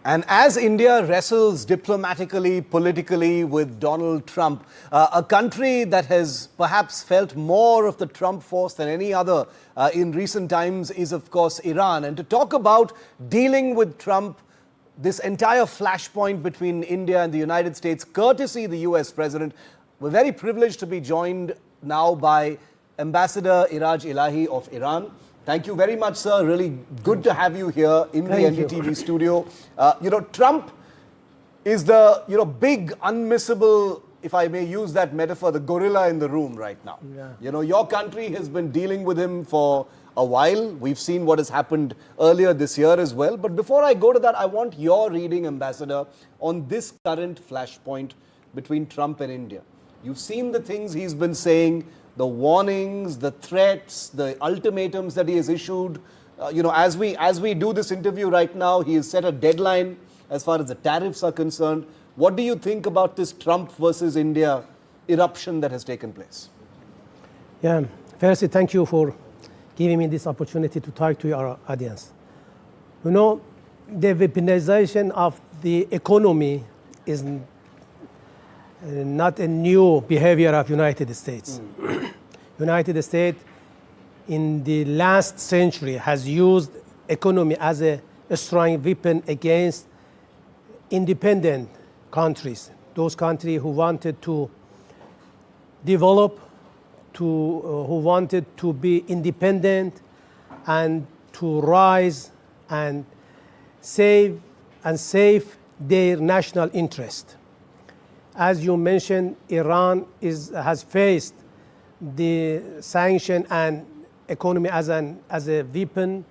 And as India wrestles diplomatically, politically with Donald Trump, a country that has perhaps felt more of the Trump force than any other in recent times is, of course, Iran. And to talk about dealing with Trump, this entire flashpoint between India and the United States, courtesy the US president, we're very privileged to be joined now by Ambassador Iraj Elahi of Iran. Thank you very much, sir. Really good to have you here in the NDTV studio. Trump is the, big, unmissable, if I may use that metaphor, the gorilla in the room right now. Yeah. Your country has been dealing with him for a while. We've seen what has happened earlier this year as well. But before I go to that, I want your reading, Ambassador, on this current flashpoint between Trump and India. You've seen the things he's been saying, the warnings, the threats, the ultimatums that he has issued. As we do this interview right now, he has set a deadline as far as the tariffs are concerned. What do you think about this Trump versus India eruption that has taken place? Yeah, firstly, thank you for giving me this opportunity to talk to your audience. The weaponization of the economy is not a new behavior of United States. United States in the last century has used economy as a strong weapon against independent countries, those countries who wanted to develop, who wanted to be independent and to rise and save their national interest. As you mentioned, Iran has faced the sanction and economy as a weapon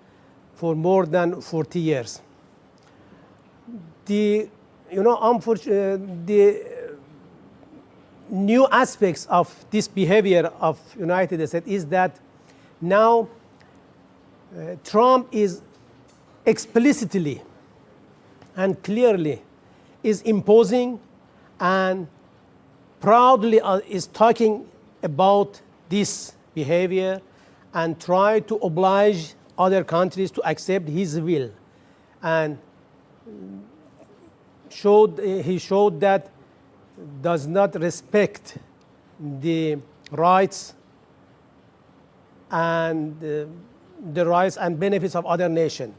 for more than 40 years. The new aspects of this behavior of United States is that now Trump is explicitly and clearly is imposing and proudly is talking about this behavior and try to oblige other countries to accept his will. And he showed that does not respect the rights and the rights and benefits of other nations.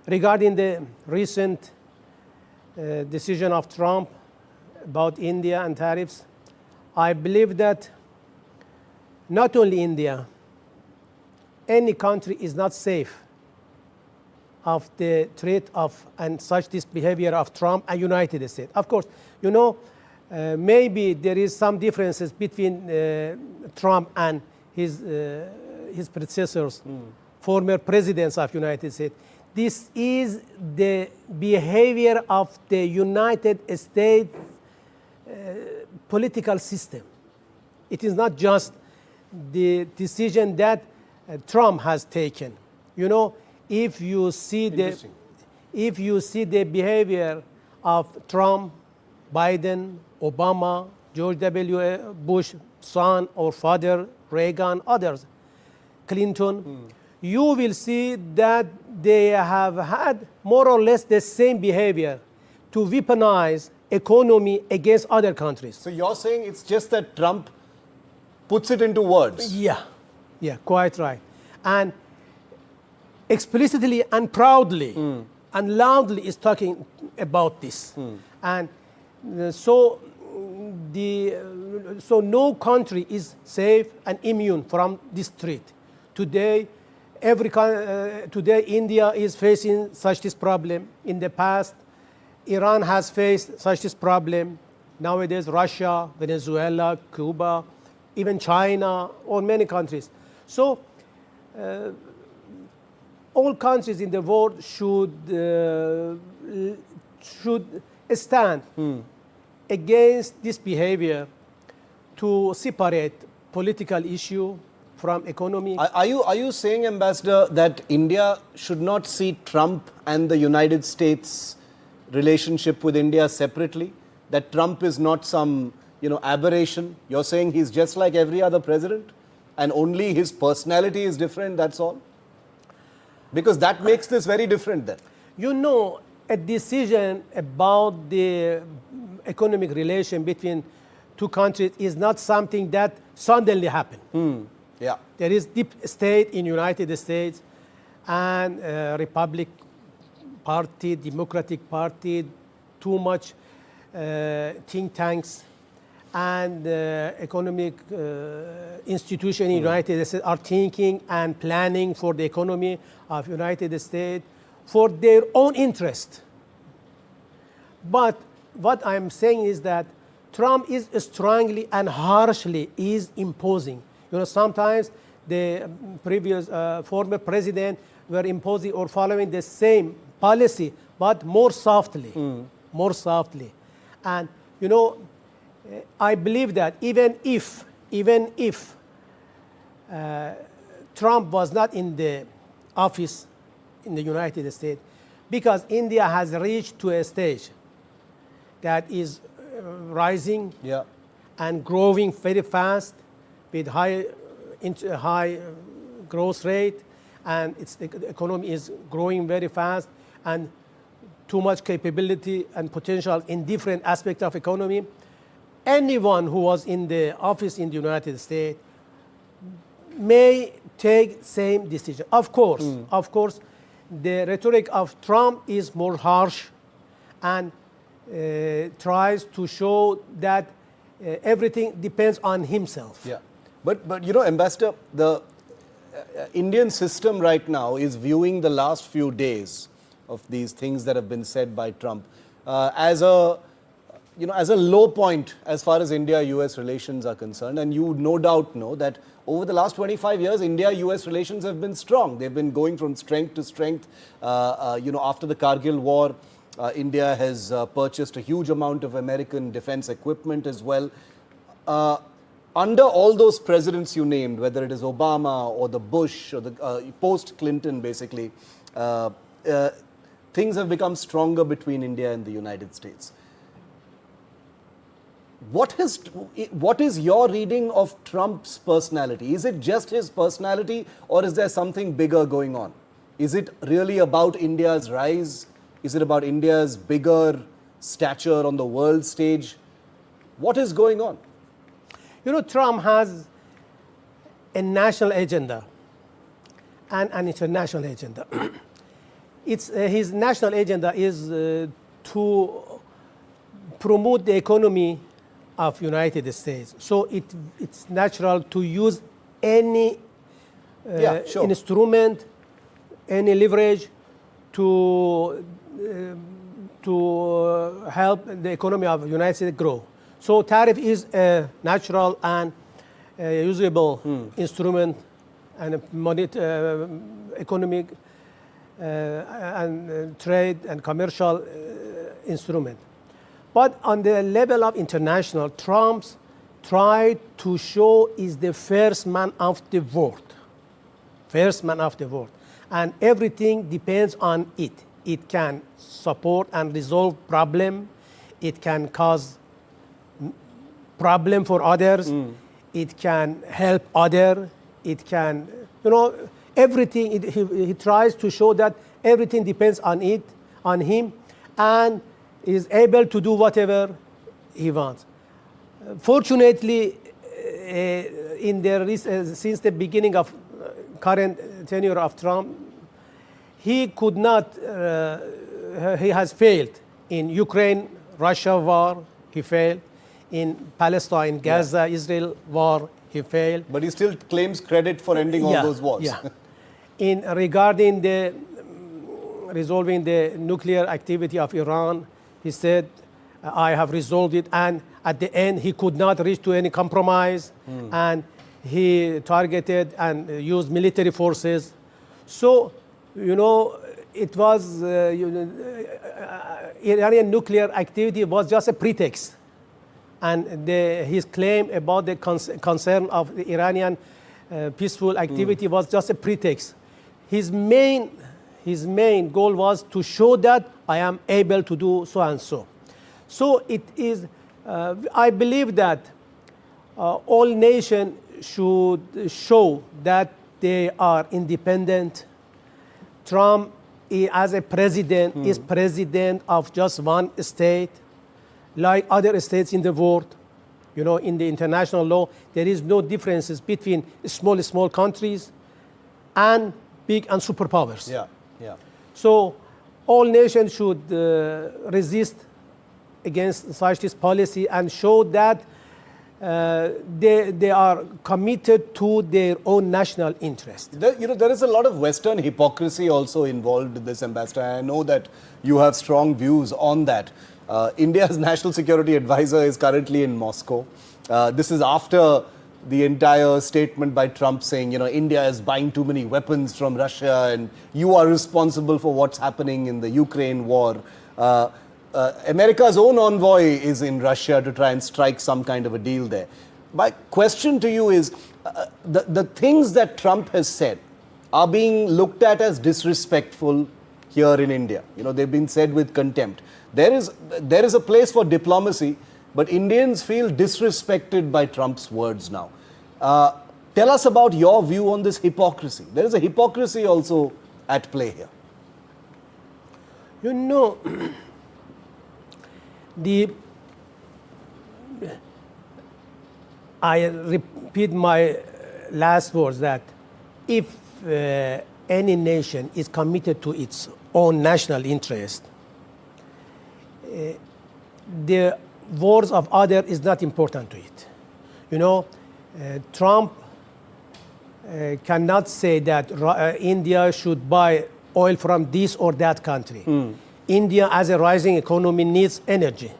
Regarding the recent decision of Trump about India and tariffs, I believe that not only India, any country is not safe of the threat of and such this behavior of Trump and United States. Of course, maybe there is some differences between Trump and his predecessors, former presidents of United States. This is the behavior of the United States political system. It is not just the decision that Trump has taken. If you see the behavior of Trump, Biden, Obama, George W. Bush, son or father, Reagan, others, Clinton, you will see that they have had more or less the same behavior to weaponize economy against other countries. So you're saying it's just that Trump puts it into words? Yeah, quite right. And explicitly and proudly and loudly is talking about this. And so no country is safe and immune from this threat. Today, India is facing such this problem. In the past, Iran has faced such this problem. Nowadays, Russia, Venezuela, Cuba, even China, or many countries. So, all countries in the world should stand against this behavior to separate political issue from economy. Are you saying, Ambassador, that India should not see Trump and the United States relationship with India separately? That Trump is not some, aberration? You're saying he's just like every other president and only his personality is different, that's all? Because that makes this very different then. a decision about the economic relation between two countries is not something that suddenly happened. Yeah. There is deep state in United States and Republic Party, Democratic Party, too much think tanks and economic institutions in United States are thinking and planning for the economy of United States for their own interest. But what I'm saying is that Trump is strongly and harshly is imposing. You know, sometimes the previous former president were imposing or following the same policy, but more softly, more softly. And you know, I believe that even if Trump was not in the office in the United States, because India has reached to a stage that is rising and growing very fast with high growth rate, and the economy is growing very fast, and too much capability and potential in different aspects of economy. Anyone who was in the office in the United States may take same decision. Of course, the rhetoric of Trump is more harsh and tries to show that everything depends on himself. Yeah, but you know, Ambassador, the Indian system right now is viewing the last few days of these things that have been said by Trump as a low point as far as India-US relations are concerned. And you no doubt know that over the last 25 years, India-US relations have been strong. They've been going from strength to strength. After the Kargil war, India has purchased a huge amount of American defense equipment as well. Under all those presidents you named, whether it is Obama or the Bush or the post-Clinton, basically, things have become stronger between India and the United States. What is your reading of Trump's personality? Is it just his personality, or is there something bigger going on? Is it really about India's rise? Is it about India's bigger stature on the world stage? What is going on? You know, Trump has a national agenda and an international agenda. His national agenda is to promote the economy of United States. So it's natural to use any instrument, any leverage to help the economy of United States grow. So tariff is a natural and usable instrument and economic and trade and commercial instrument. But on the level of international, Trump's tried to show is the first man of the world. First man of the world. And everything depends on it. It can support and resolve problem. It can cause problem for others. It can help others. It can, everything. He tries to show that everything depends on him, and is able to do whatever he wants. Fortunately, since the beginning of current tenure of Trump, he could not. He has failed in Ukraine-Russia war. He failed in Palestine, Gaza, Israel war. He failed. But he still claims credit for ending all those wars. Yeah. In regarding the resolving the nuclear activity of Iran, he said, I have resolved it. And at the end, he could not reach to any compromise. And he targeted and used military forces. So, it was Iranian nuclear activity was just a pretext. And his claim about the concern of the Iranian peaceful activity was just a pretext. His main goal was to show that I am able to do so and so. So it is, I believe that all nations should show that they are independent. Trump as a president, is president of just one state, like other states in the world. You know, in the international law, there is no differences between small countries and big and superpowers. Yeah, yeah. So all nations should resist against such this policy and show that they are committed to their own national interest. There is a lot of Western hypocrisy also involved in this, Ambassador. I know that you have strong views on that. India's national security advisor is currently in Moscow. This is after the entire statement by Trump saying, India is buying too many weapons from Russia and you are responsible for what's happening in the Ukraine war. America's own envoy is in Russia to try and strike some kind of a deal there. My question to you is, the things that Trump has said are being looked at as disrespectful here in India. They've been said with contempt. There is a place for diplomacy, but Indians feel disrespected by Trump's words now. Tell us about your view on this hypocrisy. There is a hypocrisy also at play here. I repeat my last words that if any nation is committed to its own national interest, the words of others is not important to it. Trump cannot say that India should buy oil from this or that country. India, as a rising economy, needs energy.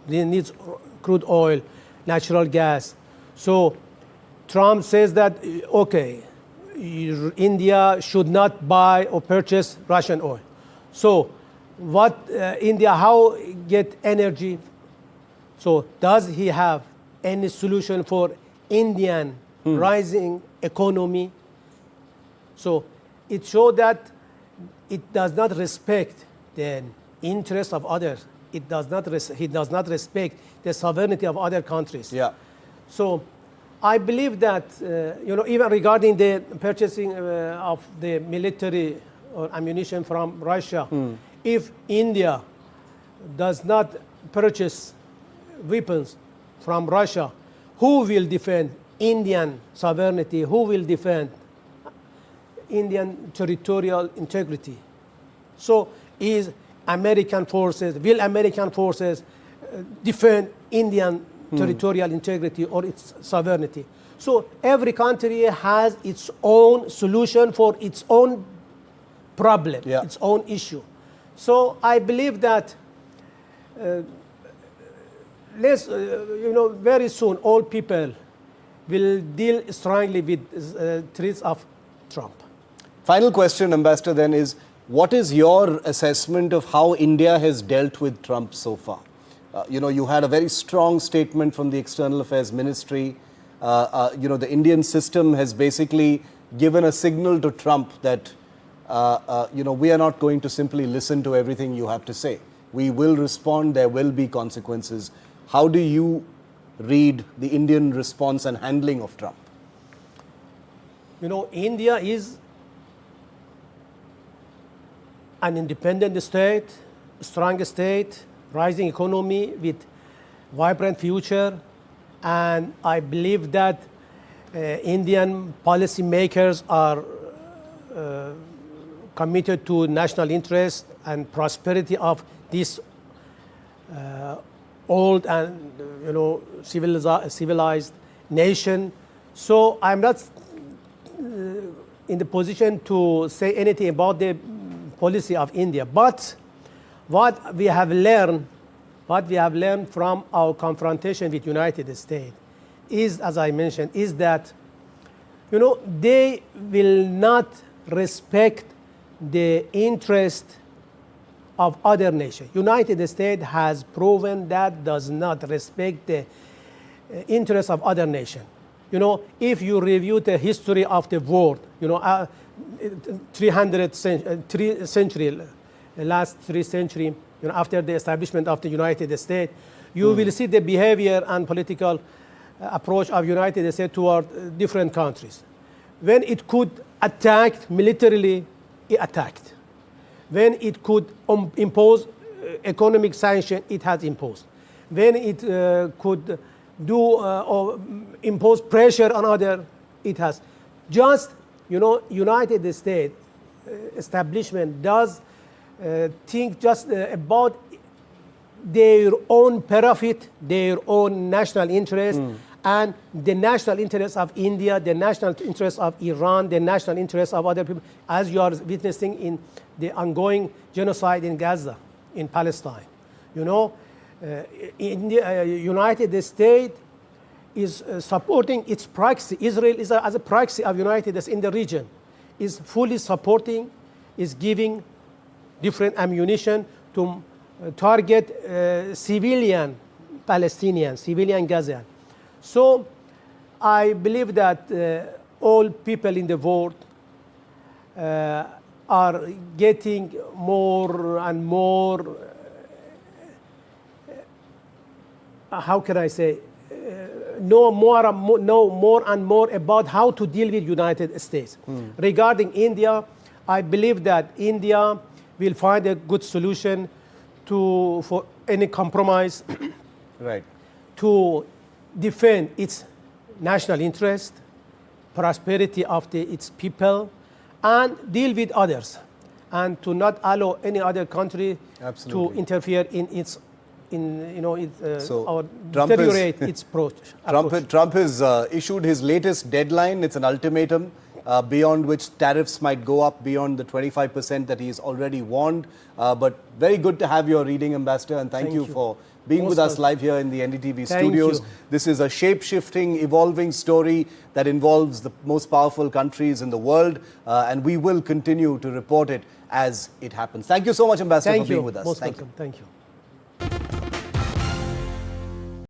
It needs crude oil, natural gas. So Trump says that, okay, India should not buy or purchase Russian oil. So India, how get energy? So does he have any solution for Indian rising economy? So it shows that it does not respect the interests of others. He does not respect the sovereignty of other countries. Yeah. So I believe that, even regarding the purchasing of the military or ammunition from Russia, if India does not purchase weapons from Russia, who will defend Indian sovereignty? Who will defend Indian territorial integrity? So will American forces defend Indian territorial integrity or its sovereignty? So every country has its own solution for its own problem, its own issue. So I believe that very soon all people will deal strongly with threats of Trump. Final question, Ambassador, then is, what is your assessment of how India has dealt with Trump so far? You had a very strong statement from the External Affairs Ministry. The Indian system has basically given a signal to Trump that, we are not going to simply listen to everything you have to say. We will respond. There will be consequences. How do you read the Indian response and handling of Trump? India is an independent state, strong state, rising economy with vibrant future, and I believe that Indian policymakers are committed to national interest and prosperity of this old and civilized nation. So I'm not in the position to say anything about the policy of India. But what we have learned from our confrontation with United States is, as I mentioned, is that they will not respect the interest of other nations. United States has proven that does not respect the interests of other nations. If you review the history of the world, 3 centuries, the last 3 centuries, after the establishment of the United States, you will see the behavior and political approach of United States toward different countries. When it could attack militarily, it attacked. When it could impose economic sanction, it has imposed. When it could do or impose pressure on other, it has. Just, United States establishment does think just about their own profit, their own national interest, and the national interest of India, the national interest of Iran, the national interest of other people, as you are witnessing in the ongoing genocide in Gaza, in Palestine. United States is supporting its proxy. Israel is as a proxy of United States in the region, is fully supporting, is giving different ammunition to target civilian Palestinians, civilian Gazan. So I believe that all people in the world are getting more and more, how can I say, know more and more about how to deal with United States. Regarding India, I believe that India will find a good solution for any compromise, right, to defend its national interest, prosperity of its people, and deal with others, and to not allow any other country to interfere in its, or deteriorate its approach. Trump has issued his latest deadline. It's an ultimatum beyond which tariffs might go up beyond the 25% that he's already warned. But very good to have your reading, Ambassador, and thank you for being with us live here in the NDTV studios. This is a shape-shifting, evolving story that involves the most powerful countries in the world, and we will continue to report it as it happens. Thank you so much, Ambassador, for being with us. Most welcome. Thank you.